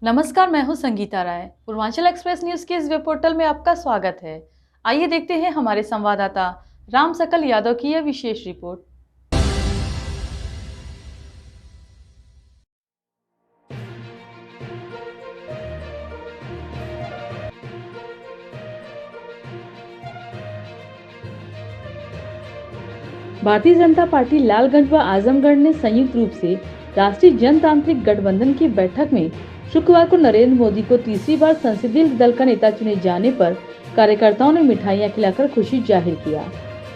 नमस्कार, मैं हूं संगीता राय। पूर्वांचल एक्सप्रेस न्यूज के इस वेब पोर्टल में आपका स्वागत है। आइए देखते हैं हमारे संवाददाता राम सकल यादव की यह विशेष रिपोर्ट। भारतीय जनता पार्टी लालगंज व आजमगढ़ ने संयुक्त रूप से राष्ट्रीय जनतांत्रिक गठबंधन की बैठक में शुक्रवार को नरेंद्र मोदी को तीसरी बार संसदीय दल का नेता चुने जाने पर कार्यकर्ताओं ने मिठाइयां खिलाकर खुशी जाहिर किया।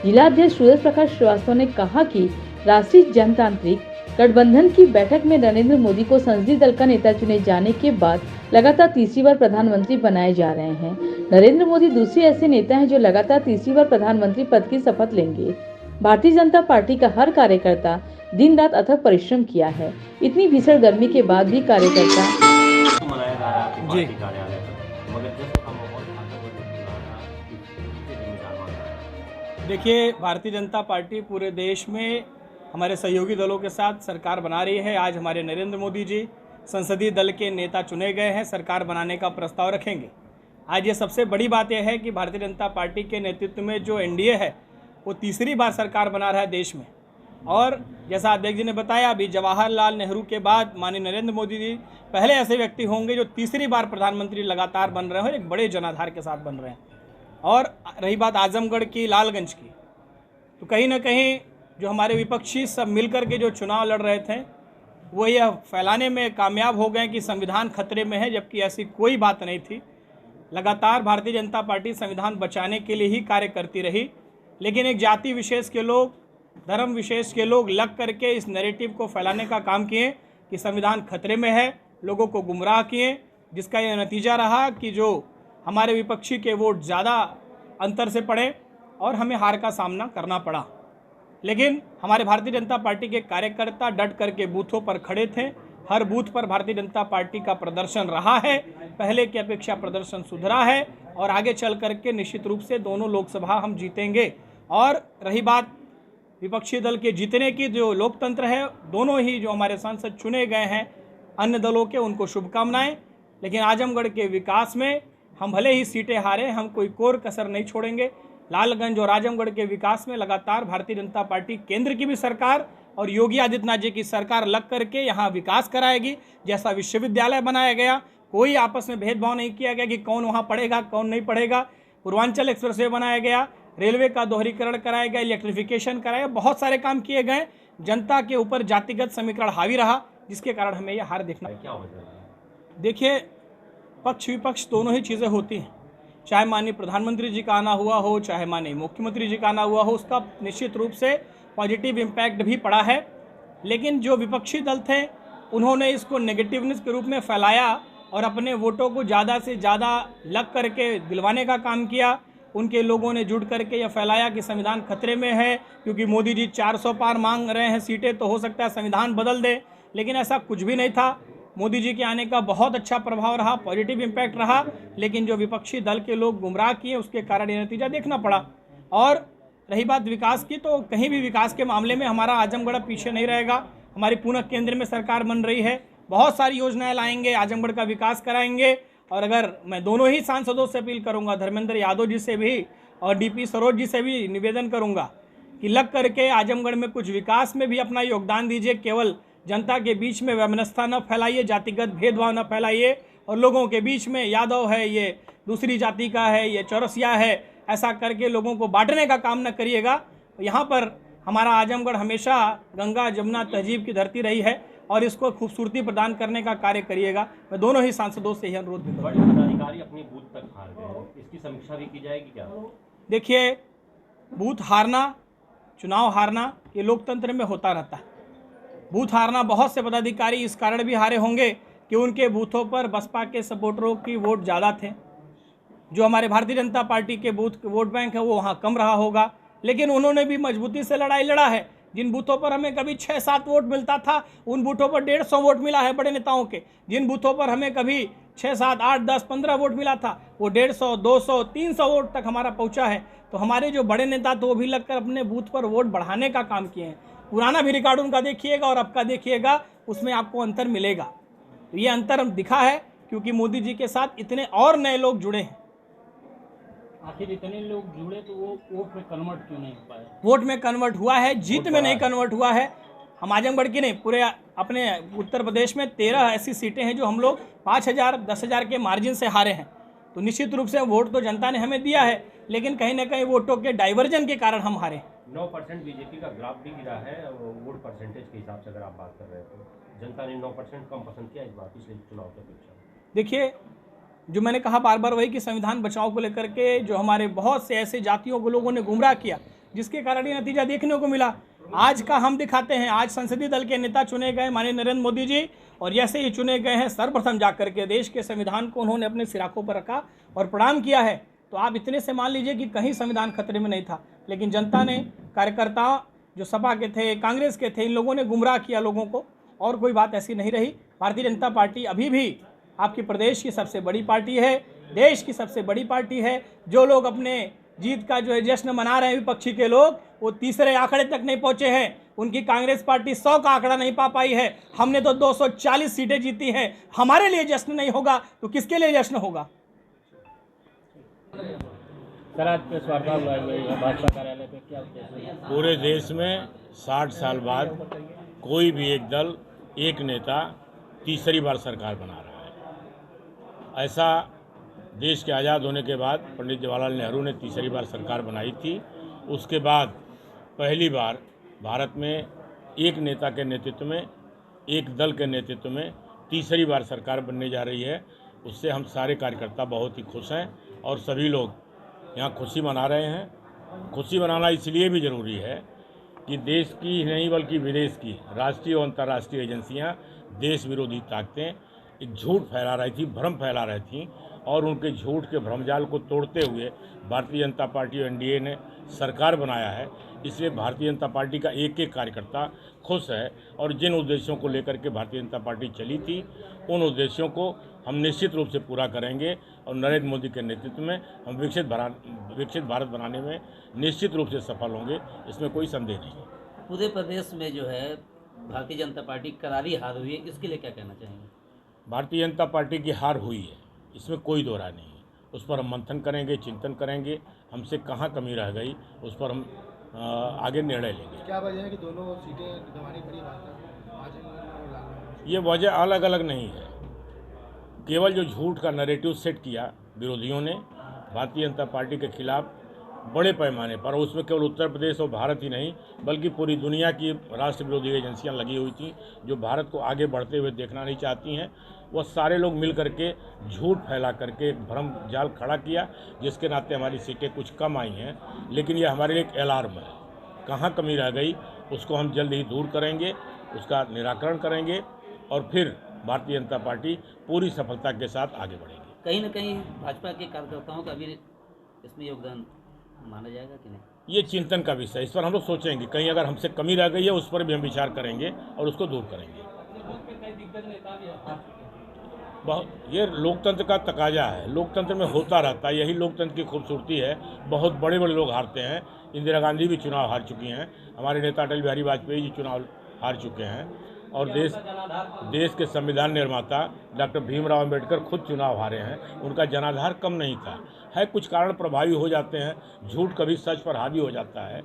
जिला अध्यक्ष सूरज प्रकाश श्रीवास्तव ने कहा कि राष्ट्रीय जनतांत्रिक गठबंधन की बैठक में नरेंद्र मोदी को संसदीय दल का नेता चुने जाने के बाद लगातार तीसरी बार प्रधानमंत्री बनाए जा रहे हैं। नरेंद्र मोदी दूसरे ऐसे नेता हैं जो लगातार तीसरी बार प्रधानमंत्री पद की शपथ लेंगे। भारतीय जनता पार्टी का हर कार्यकर्ता दिन रात अथक परिश्रम किया है। इतनी भीषण गर्मी के बाद भी कार्यकर्ता मनाया जा रहा है पार्टी कार्यालय पर, मगर जब का माहौल देखिए, भारतीय जनता पार्टी पूरे देश में हमारे सहयोगी दलों के साथ सरकार बना रही है। आज हमारे नरेंद्र मोदी जी संसदीय दल के नेता चुने गए हैं, सरकार बनाने का प्रस्ताव रखेंगे। आज ये सबसे बड़ी बात यह है कि भारतीय जनता पार्टी के नेतृत्व में जो एनडीए है वो तीसरी बार सरकार बना रहा है देश में। और जैसा अध्यक्ष जी ने बताया, अभी जवाहरलाल नेहरू के बाद माननीय नरेंद्र मोदी जी पहले ऐसे व्यक्ति होंगे जो तीसरी बार प्रधानमंत्री लगातार बन रहे हैं और एक बड़े जनाधार के साथ बन रहे हैं। और रही बात आजमगढ़ की, लालगंज की, तो कहीं ना कहीं जो हमारे विपक्षी सब मिलकर के जो चुनाव लड़ रहे थे वो यह फैलाने में कामयाब हो गए कि संविधान खतरे में है, जबकि ऐसी कोई बात नहीं थी। लगातार भारतीय जनता पार्टी संविधान बचाने के लिए ही कार्य करती रही, लेकिन एक जाति विशेष के लोग, धर्म विशेष के लोग लग करके इस नैरेटिव को फैलाने का काम किए कि संविधान खतरे में है, लोगों को गुमराह किए, जिसका यह नतीजा रहा कि जो हमारे विपक्षी के वोट ज़्यादा अंतर से पड़े और हमें हार का सामना करना पड़ा। लेकिन हमारे भारतीय जनता पार्टी के कार्यकर्ता डट करके बूथों पर खड़े थे। हर बूथ पर भारतीय जनता पार्टी का प्रदर्शन रहा है, पहले की अपेक्षा प्रदर्शन सुधरा है और आगे चल करके निश्चित रूप से दोनों लोकसभा हम जीतेंगे। और रही बात विपक्षी दल के जीतने की, जो लोकतंत्र है, दोनों ही जो हमारे सांसद चुने गए हैं अन्य दलों के, उनको शुभकामनाएं। लेकिन आजमगढ़ के विकास में हम भले ही सीटें हारे, हम कोई कोर कसर नहीं छोड़ेंगे। लालगंज और आजमगढ़ के विकास में लगातार भारतीय जनता पार्टी केंद्र की भी सरकार और योगी आदित्यनाथ जी की सरकार लग करके यहाँ विकास कराएगी। जैसा विश्वविद्यालय बनाया गया, कोई आपस में भेदभाव नहीं किया गया कि कौन वहाँ पढ़ेगा कौन नहीं पढ़ेगा। पूर्वांचल एक्सप्रेसवे बनाया गया, रेलवे का दोहरीकरण कराया गया, इलेक्ट्रिफिकेशन कराया, बहुत सारे काम किए गए। जनता के ऊपर जातिगत समीकरण हावी रहा, जिसके कारण हमें यह हार देखना। क्या वजह है? देखिए, पक्ष विपक्ष दोनों ही चीज़ें होती हैं। चाहे माननीय प्रधानमंत्री जी का आना हुआ हो, चाहे माननीय मुख्यमंत्री जी का आना हुआ हो, उसका निश्चित रूप से पॉजिटिव इम्पैक्ट भी पड़ा है। लेकिन जो विपक्षी दल थे उन्होंने इसको नेगेटिवनेस के रूप में फैलाया और अपने वोटों को ज़्यादा से ज़्यादा लग करके दिलवाने का काम किया। उनके लोगों ने जुट करके यह फैलाया कि संविधान खतरे में है, क्योंकि मोदी जी 400 पार मांग रहे हैं सीटें, तो हो सकता है संविधान बदल दे। लेकिन ऐसा कुछ भी नहीं था। मोदी जी के आने का बहुत अच्छा प्रभाव रहा, पॉजिटिव इम्पैक्ट रहा। लेकिन जो विपक्षी दल के लोग गुमराह किए, उसके कारण ये नतीजा देखना पड़ा। और रही बात विकास की, तो कहीं भी विकास के मामले में हमारा आजमगढ़ पीछे नहीं रहेगा। हमारी पुनः केंद्र में सरकार बन रही है, बहुत सारी योजनाएं लाएंगे, आजमगढ़ का विकास कराएंगे। और अगर मैं दोनों ही सांसदों से अपील करूंगा, धर्मेंद्र यादव जी से भी और डीपी सरोज जी से भी निवेदन करूंगा कि लग करके आजमगढ़ में कुछ विकास में भी अपना योगदान दीजिए। केवल जनता के बीच में वैमनस्यता न फैलाइए, जातिगत भेदभाव न फैलाइए और लोगों के बीच में यादव है, ये दूसरी जाति का है, ये चौरसिया है, ऐसा करके लोगों को बांटने का काम न करिएगा। यहाँ पर हमारा आजमगढ़ हमेशा गंगा जमुना तहजीब की धरती रही है और इसको खूबसूरती प्रदान करने का कार्य करिएगा। मैं दोनों ही सांसदों से यह अनुरोध भी करूँगा। पदाधिकारी अपनी बूथ तक हार गए, इसकी समीक्षा भी की जाएगी क्या? देखिए, बूथ हारना, चुनाव हारना, ये लोकतंत्र में होता रहता है। बूथ हारना, बहुत से पदाधिकारी इस कारण भी हारे होंगे कि उनके बूथों पर बसपा के सपोर्टरों की वोट ज़्यादा थे। जो हमारे भारतीय जनता पार्टी के बूथ वोट बैंक है वो वहाँ कम रहा होगा। लेकिन उन्होंने भी मजबूती से लड़ाई लड़ा है। जिन बूथों पर हमें कभी 6-7 वोट मिलता था, उन बूथों पर 150 वोट मिला है बड़े नेताओं के। जिन बूथों पर हमें कभी 6, 7, 8, 10, 15 वोट मिला था, वो 150, 200, 300 वोट तक हमारा पहुंचा है। तो हमारे जो बड़े नेता थे वो भी लगकर अपने बूथ पर वोट बढ़ाने का काम किए हैं। पुराना भी रिकॉर्ड उनका देखिएगा और अब का देखिएगा, उसमें आपको अंतर मिलेगा। तो ये अंतर दिखा है क्योंकि मोदी जी के साथ इतने और नए लोग जुड़े हैं। आखिर इतने लोग जुड़े तो वो वोट में कन्वर्ट क्यों नहीं हो पाए? वोट में कन्वर्ट हुआ है, जीत में नहीं कन्वर्ट हुआ है। हम आजमगढ़ की नहीं, पूरे अपने उत्तर प्रदेश में 13 ऐसी सीटें हैं जो हम लोग 5,000 10,000 के मार्जिन से हारे हैं। तो निश्चित रूप से वोट तो जनता ने हमें दिया है, लेकिन कहीं ना कहीं वोटों के डाइवर्जन के कारण हम हारे। 9% बीजेपी का ग्राफ भी गिरा है वोट परसेंटेज के हिसाब से अगर आप बात कर रहे हैं तो जनता ने 9% कम पसंद किया इस बार पिछले चुनाव की अपेक्षा। देखिए, जो मैंने कहा बार बार वही कि संविधान बचाव को लेकर के जो हमारे बहुत से ऐसे जातियों को लोगों ने गुमराह किया, जिसके कारण ये नतीजा देखने को मिला। आज का हम दिखाते हैं, आज संसदीय दल के नेता चुने गए माननीय नरेंद्र मोदी जी, और जैसे ही चुने गए हैं सर्वप्रथम जाकर के देश के संविधान को उन्होंने अपने सिराकों पर रखा और प्रणाम किया है। तो आप इतने से मान लीजिए कि कहीं संविधान खतरे में नहीं था, लेकिन जनता ने, कार्यकर्ता जो सपा के थे, कांग्रेस के थे, इन लोगों ने गुमराह किया लोगों को, और कोई बात ऐसी नहीं रही। भारतीय जनता पार्टी अभी भी आपकी प्रदेश की सबसे बड़ी पार्टी है, देश की सबसे बड़ी पार्टी है। जो लोग अपने जीत का जो है जश्न मना रहे हैं विपक्षी के लोग, वो तीसरे आंकड़े तक नहीं पहुंचे हैं। उनकी कांग्रेस पार्टी 100 का आंकड़ा नहीं पा पाई है। हमने तो 240 सीटें जीती हैं। हमारे लिए जश्न नहीं होगा तो किसके लिए जश्न होगा? सर, आज प्रेस वार्ता हुआ है भाजपा कार्यालय पे, क्या उद्देश्य है? पूरे देश में 60 साल बाद कोई भी एक दल, एक नेता तीसरी बार सरकार बना रहा है। ऐसा देश के आज़ाद होने के बाद पंडित जवाहरलाल नेहरू ने तीसरी बार सरकार बनाई थी। उसके बाद पहली बार भारत में एक नेता के नेतृत्व में, एक दल के नेतृत्व में तीसरी बार सरकार बनने जा रही है। उससे हम सारे कार्यकर्ता बहुत ही खुश हैं और सभी लोग यहाँ खुशी मना रहे हैं। खुशी मनाना इसलिए भी ज़रूरी है कि देश की ही नहीं बल्कि विदेश की राष्ट्रीय और अंतर्राष्ट्रीय एजेंसियाँ, देश विरोधी ताकतें एक झूठ फैला रही थी, भ्रम फैला रही थी, और उनके झूठ के भ्रमजाल को तोड़ते हुए भारतीय जनता पार्टी और एनडीए ने सरकार बनाया है। इसलिए भारतीय जनता पार्टी का एक एक कार्यकर्ता खुश है, और जिन उद्देश्यों को लेकर के भारतीय जनता पार्टी चली थी उन उद्देश्यों को हम निश्चित रूप से पूरा करेंगे, और नरेंद्र मोदी के नेतृत्व में हम विकसित भारत बनाने में निश्चित रूप से सफल होंगे, इसमें कोई संदेह नहीं है। पूरे प्रदेश में जो है भारतीय जनता पार्टी करारी हार हुई है, इसके लिए क्या कहना चाहेंगे? भारतीय जनता पार्टी की हार हुई है, इसमें कोई दो राय नहीं है। उस पर हम मंथन करेंगे, चिंतन करेंगे, हमसे कहाँ कमी रह गई उस पर हम आगे निर्णय लेंगे। क्या वजह है कि दोनों सीटें गंवानी पड़ी आज? ये वजह अलग अलग नहीं है, केवल जो झूठ का नैरेटिव सेट किया विरोधियों ने भारतीय जनता पार्टी के खिलाफ बड़े पैमाने पर, उसमें केवल उत्तर प्रदेश और भारत ही नहीं बल्कि पूरी दुनिया की राष्ट्र विरोधी एजेंसियां लगी हुई थी जो भारत को आगे बढ़ते हुए देखना नहीं चाहती हैं। वह सारे लोग मिल करके झूठ फैला करके एक भ्रम जाल खड़ा किया, जिसके नाते हमारी सीटें कुछ कम आई हैं, लेकिन यह हमारे लिए एक अलार्म है। कहाँ कमी रह गई उसको हम जल्द ही दूर करेंगे, उसका निराकरण करेंगे, और फिर भारतीय जनता पार्टी पूरी सफलता के साथ आगे बढ़ेगी। कहीं न कहीं भाजपा के कार्यकर्ताओं का भी इसमें योगदान माना जाएगा कि नहीं? ये चिंतन का विषय, इस पर हम लोग सोचेंगे। कहीं अगर हमसे कमी रह गई है उस पर भी हम विचार करेंगे और उसको दूर करेंगे। बहुत, ये लोकतंत्र का तकाजा है, लोकतंत्र में होता रहता है, यही लोकतंत्र की खूबसूरती है। बहुत बड़े बड़े लोग हारते हैं, इंदिरा गांधी भी चुनाव हार चुकी हैं, हमारे नेता अटल बिहारी वाजपेयी जी चुनाव हार चुके हैं, और देश के संविधान निर्माता डॉक्टर भीमराव अंबेडकर खुद चुनाव हारे हैं, उनका जनाधार कम नहीं था। है कुछ कारण प्रभावी हो जाते हैं, झूठ कभी सच पर हावी हो जाता है,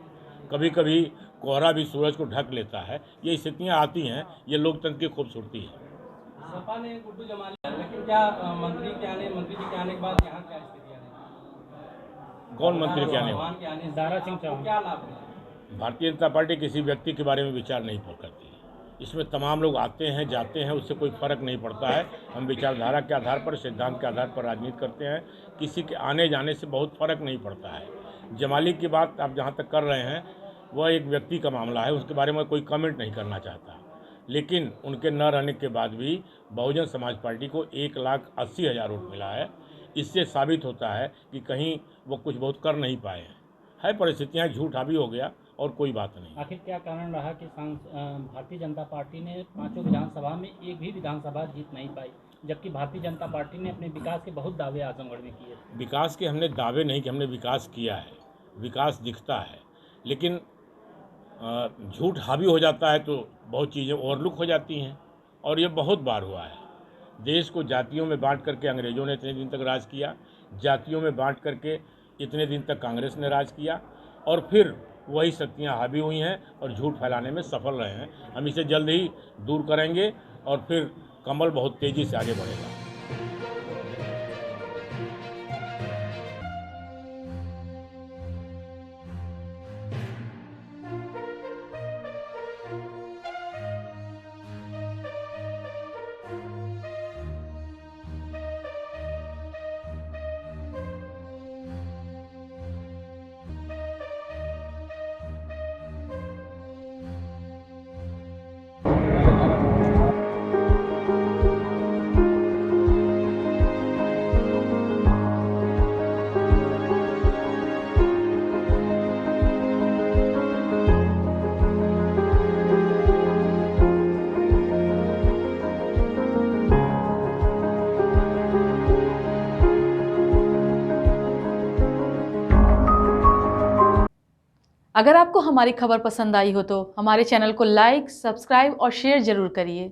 कभी कभी कोहरा भी सूरज को ढक लेता है, ये स्थितियाँ आती हैं, ये लोकतंत्र की खूबसूरती है। सपा ने गुड्डू जमा लिया, लेकिन क्या मंत्री जी के आने के बाद यहाँ क्या स्थितियाँ हैं? कौन मंत्री के आने? दारा सिंह चौहान। क्या लाभ है? भारतीय जनता पार्टी किसी व्यक्ति के बारे में विचार नहीं करती। इसमें तमाम लोग आते हैं जाते हैं, उससे कोई फर्क नहीं पड़ता है। हम विचारधारा के आधार पर, सिद्धांत के आधार पर राजनीति करते हैं, किसी के आने जाने से बहुत फर्क नहीं पड़ता है। जमाली की बात आप जहाँ तक कर रहे हैं वह एक व्यक्ति का मामला है, उसके बारे में कोई कमेंट नहीं करना चाहता, लेकिन उनके न रहने के बाद भी बहुजन समाज पार्टी को 1,80,000 वोट मिला है। इससे साबित होता है कि कहीं वो कुछ बहुत कर नहीं पाए हैं। है परिस्थितियाँ, झूठ हावी हो गया और कोई बात नहीं। आखिर क्या कारण रहा कि भारतीय जनता पार्टी ने 5 विधानसभा में एक भी विधानसभा जीत नहीं पाई, जबकि भारतीय जनता पार्टी ने अपने विकास के बहुत दावे आजमगढ़ में किए? विकास के हमने दावे नहीं कि हमने विकास किया है, विकास दिखता है, लेकिन झूठ हावी हो जाता है तो बहुत चीज़ें ओवरलुक हो जाती हैं, और ये बहुत बार हुआ है। देश को जातियों में बांट करके अंग्रेजों ने इतने दिन तक राज किया, जातियों में बांट करके इतने दिन तक कांग्रेस ने राज किया, और फिर वही शक्तियाँ हावी हुई हैं और झूठ फैलाने में सफल रहे हैं। हम इसे जल्द ही दूर करेंगे और फिर कमल बहुत तेज़ी से आगे बढ़ेगा। अगर आपको हमारी खबर पसंद आई हो तो हमारे चैनल को लाइक, सब्सक्राइब और शेयर जरूर करिए।